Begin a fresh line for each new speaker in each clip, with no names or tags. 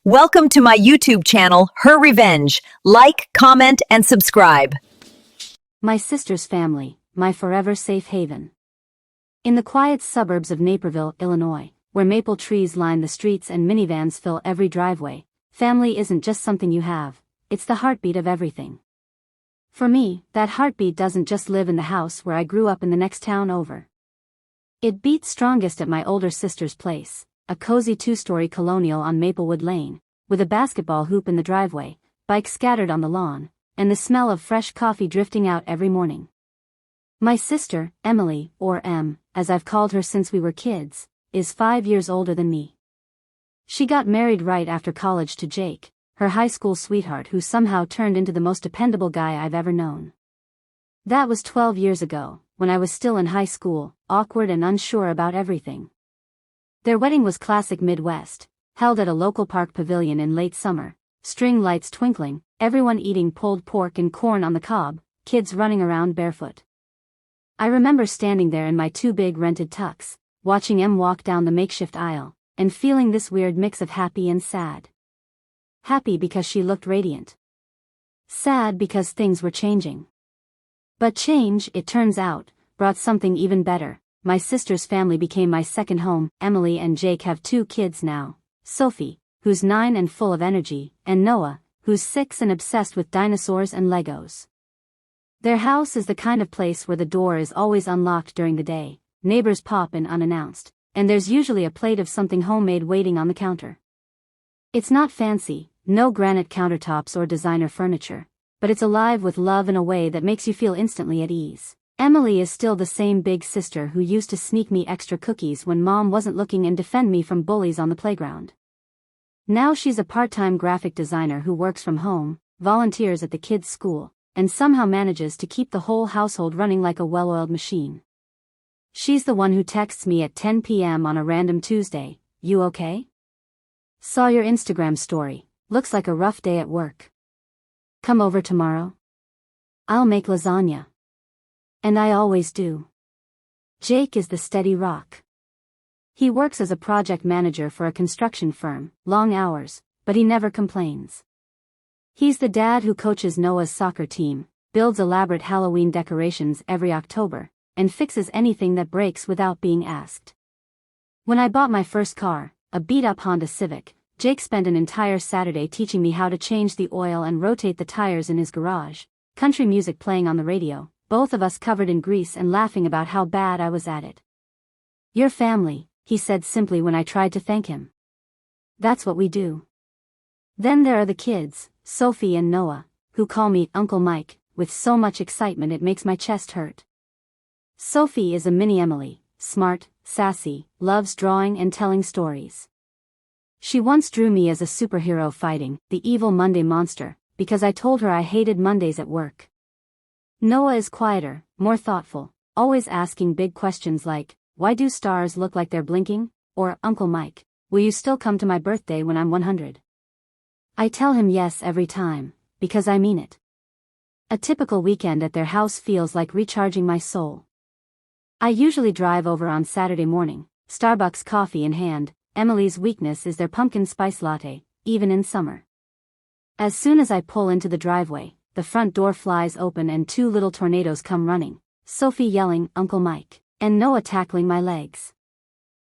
Welcome to my YouTube channel, Her Revenge. Like, comment, and subscribe.
My sister's family, my forever safe haven. In the quiet suburbs of Naperville, Illinois, where maple trees line the streets and minivans fill every driveway, family isn't just something you have, it's the heartbeat of everything. For me, that heartbeat doesn't just live in the house where I grew up in the next town over. It beats strongest at my older sister's place, a cozy two-story colonial on Maplewood Lane, with a basketball hoop in the driveway, bikes scattered on the lawn, and the smell of fresh coffee drifting out every morning. My sister, Emily, or Em, as I've called her since we were kids, is 5 years older than me. She got married right after college to Jake, her high school sweetheart who somehow turned into the most dependable guy I've ever known. That was 12 years ago, when I was still in high school, awkward and unsure about everything. Their wedding was classic Midwest, held at a local park pavilion in late summer, string lights twinkling, everyone eating pulled pork and corn on the cob, kids running around barefoot. I remember standing there in my two big rented tux, watching Em walk down the makeshift aisle, and feeling this weird mix of happy and sad. Happy because she looked radiant. Sad because things were changing. But change, it turns out, brought something even better. My sister's family became my second home. Emily and Jake have 2 kids now, Sophie, who's 9 and full of energy, and Noah, who's 6 and obsessed with dinosaurs and Legos. Their house is the kind of place where the door is always unlocked during the day, neighbors pop in unannounced, and there's usually a plate of something homemade waiting on the counter. It's not fancy, no granite countertops or designer furniture, but it's alive with love in a way that makes you feel instantly at ease. Emily is still the same big sister who used to sneak me extra cookies when mom wasn't looking and defend me from bullies on the playground. Now she's a part-time graphic designer who works from home, volunteers at the kids' school, and somehow manages to keep the whole household running like a well-oiled machine. She's the one who texts me at 10 p.m. on a random Tuesday, "You okay? Saw your Instagram story, looks like a rough day at work. Come over tomorrow? I'll make lasagna." And I always do. Jake is the steady rock. He works as a project manager for a construction firm, long hours, but he never complains. He's the dad who coaches Noah's soccer team, builds elaborate Halloween decorations every October, and fixes anything that breaks without being asked. When I bought my first car, a beat-up Honda Civic, Jake spent an entire Saturday teaching me how to change the oil and rotate the tires in his garage, country music playing on the radio, both of us covered in grease and laughing about how bad I was at it. "Your family," he said simply when I tried to thank him. "That's what we do." Then there are the kids, Sophie and Noah, who call me Uncle Mike, with so much excitement it makes my chest hurt. Sophie is a mini Emily, smart, sassy, loves drawing and telling stories. She once drew me as a superhero fighting the evil Monday monster, because I told her I hated Mondays at work. Noah is quieter, more thoughtful, always asking big questions like, "Why do stars look like they're blinking?" Or, "Uncle Mike, will you still come to my birthday when I'm 100? I tell him yes every time, because I mean it. A typical weekend at their house feels like recharging my soul. I usually drive over on Saturday morning, Starbucks coffee in hand. Emily's weakness is their pumpkin spice latte, even in summer. As soon as I pull into the driveway, the front door flies open and 2 little tornadoes come running, Sophie yelling, "Uncle Mike," and Noah tackling my legs.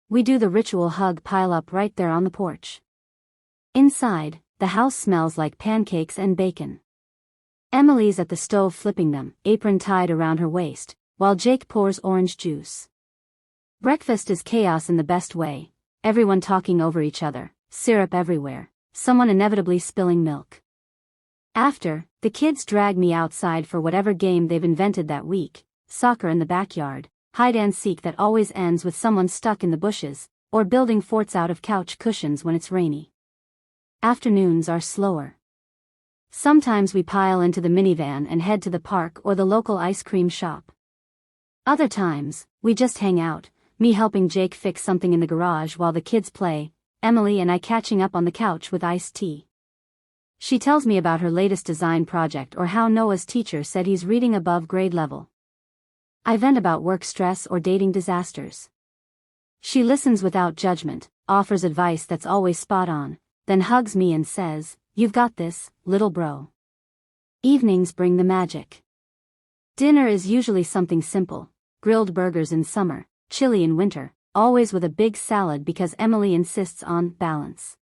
We do the ritual hug pile up right there on the porch. Inside, the house smells like pancakes and bacon. Emily's at the stove flipping them, apron tied around her waist, while Jake pours orange juice. Breakfast is chaos in the best way, everyone talking over each other, syrup everywhere, someone inevitably spilling milk. After, the kids drag me outside for whatever game they've invented that week, soccer in the backyard, hide-and-seek that always ends with someone stuck in the bushes, or building forts out of couch cushions when it's rainy. Afternoons are slower. Sometimes we pile into the minivan and head to the park or the local ice cream shop. Other times, we just hang out, me helping Jake fix something in the garage while the kids play, Emily and I catching up on the couch with iced tea. She tells me about her latest design project or how Noah's teacher said he's reading above grade level. I vent about work stress or dating disasters. She listens without judgment, offers advice that's always spot on, then hugs me and says, "You've got this, little bro." Evenings bring the magic. Dinner is usually something simple: grilled burgers in summer, chili in winter, always with a big salad because Emily insists on balance.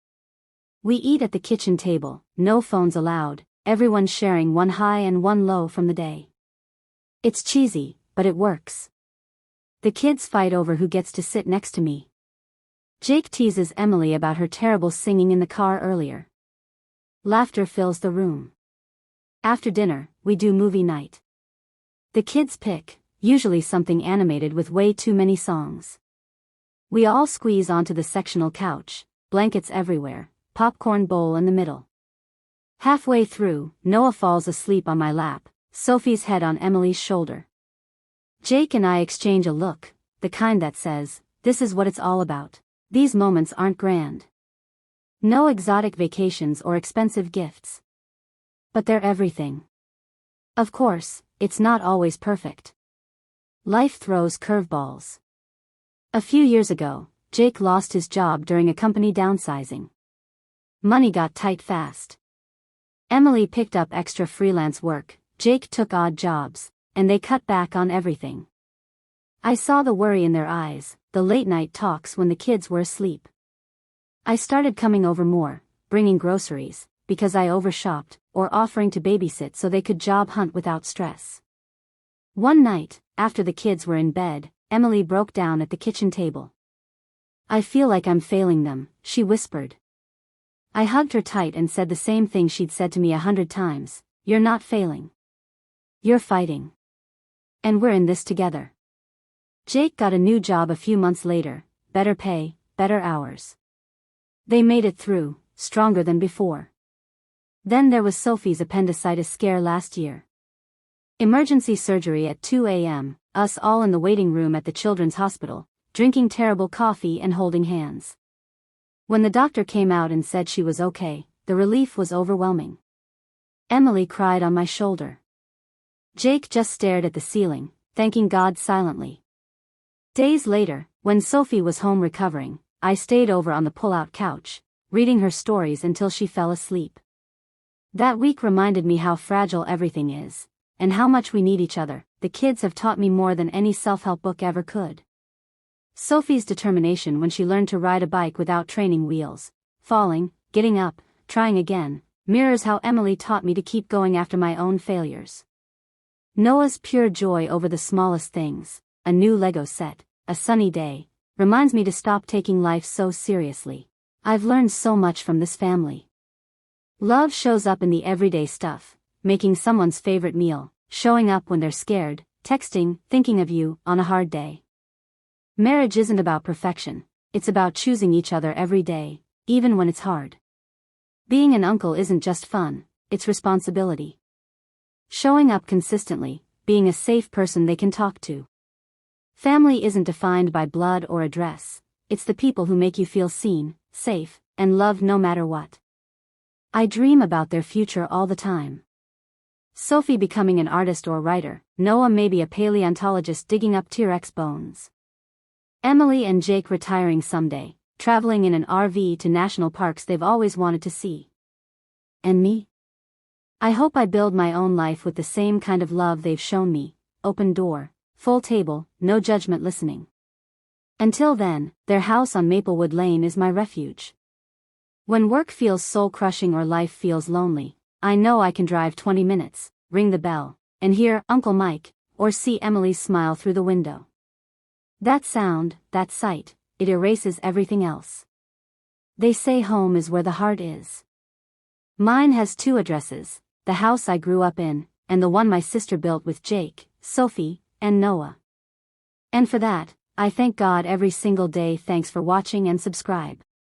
We eat at the kitchen table, no phones allowed, everyone sharing one high and one low from the day. It's cheesy, but it works. The kids fight over who gets to sit next to me. Jake teases Emily about her terrible singing in the car earlier. Laughter fills the room. After dinner, we do movie night. The kids pick, usually something animated with way too many songs. We all squeeze onto the sectional couch, blankets everywhere, popcorn bowl in the middle. Halfway through, Noah falls asleep on my lap, Sophie's head on Emily's shoulder. Jake and I exchange a look, the kind that says, "This is what it's all about." These moments aren't grand. No exotic vacations or expensive gifts. But they're everything. Of course, it's not always perfect. Life throws curveballs. A few years ago, Jake lost his job during a company downsizing. Money got tight fast. Emily picked up extra freelance work, Jake took odd jobs, and they cut back on everything. I saw the worry in their eyes, the late-night talks when the kids were asleep. I started coming over more, bringing groceries, because I overshopped, or offering to babysit so they could job hunt without stress. One night, after the kids were in bed, Emily broke down at the kitchen table. "I feel like I'm failing them," she whispered. I hugged her tight and said the same thing she'd said to me 100 times, "You're not failing. You're fighting. And we're in this together." Jake got a new job a few months later, better pay, better hours. They made it through, stronger than before. Then there was Sophie's appendicitis scare last year. Emergency surgery at 2 a.m., us all in the waiting room at the children's hospital, drinking terrible coffee and holding hands. When the doctor came out and said she was okay, the relief was overwhelming. Emily cried on my shoulder. Jake just stared at the ceiling, thanking God silently. Days later, when Sophie was home recovering, I stayed over on the pull-out couch, reading her stories until she fell asleep. That week reminded me how fragile everything is, and how much we need each other. The kids have taught me more than any self-help book ever could. Sophie's determination when she learned to ride a bike without training wheels, falling, getting up, trying again, mirrors how Emily taught me to keep going after my own failures. Noah's pure joy over the smallest things, a new Lego set, a sunny day, reminds me to stop taking life so seriously. I've learned so much from this family. Love shows up in the everyday stuff, making someone's favorite meal, showing up when they're scared, texting, thinking of you, on a hard day. Marriage isn't about perfection, it's about choosing each other every day, even when it's hard. Being an uncle isn't just fun, it's responsibility. Showing up consistently, being a safe person they can talk to. Family isn't defined by blood or address, it's the people who make you feel seen, safe, and loved no matter what. I dream about their future all the time. Sophie becoming an artist or writer, Noah maybe a paleontologist digging up T-Rex bones. Emily and Jake retiring someday, traveling in an RV to national parks they've always wanted to see. And me? I hope I build my own life with the same kind of love they've shown me, open door, full table, no judgment listening. Until then, their house on Maplewood Lane is my refuge. When work feels soul-crushing or life feels lonely, I know I can drive 20 minutes, ring the bell, and hear Uncle Mike, or see Emily's smile through the window. That sound, that sight, it erases everything else. They say home is where the heart is. Mine has 2 addresses, the house I grew up in, and the one my sister built with Jake, Sophie, and Noah. And for that, I thank God every single day. Thanks for watching and subscribe.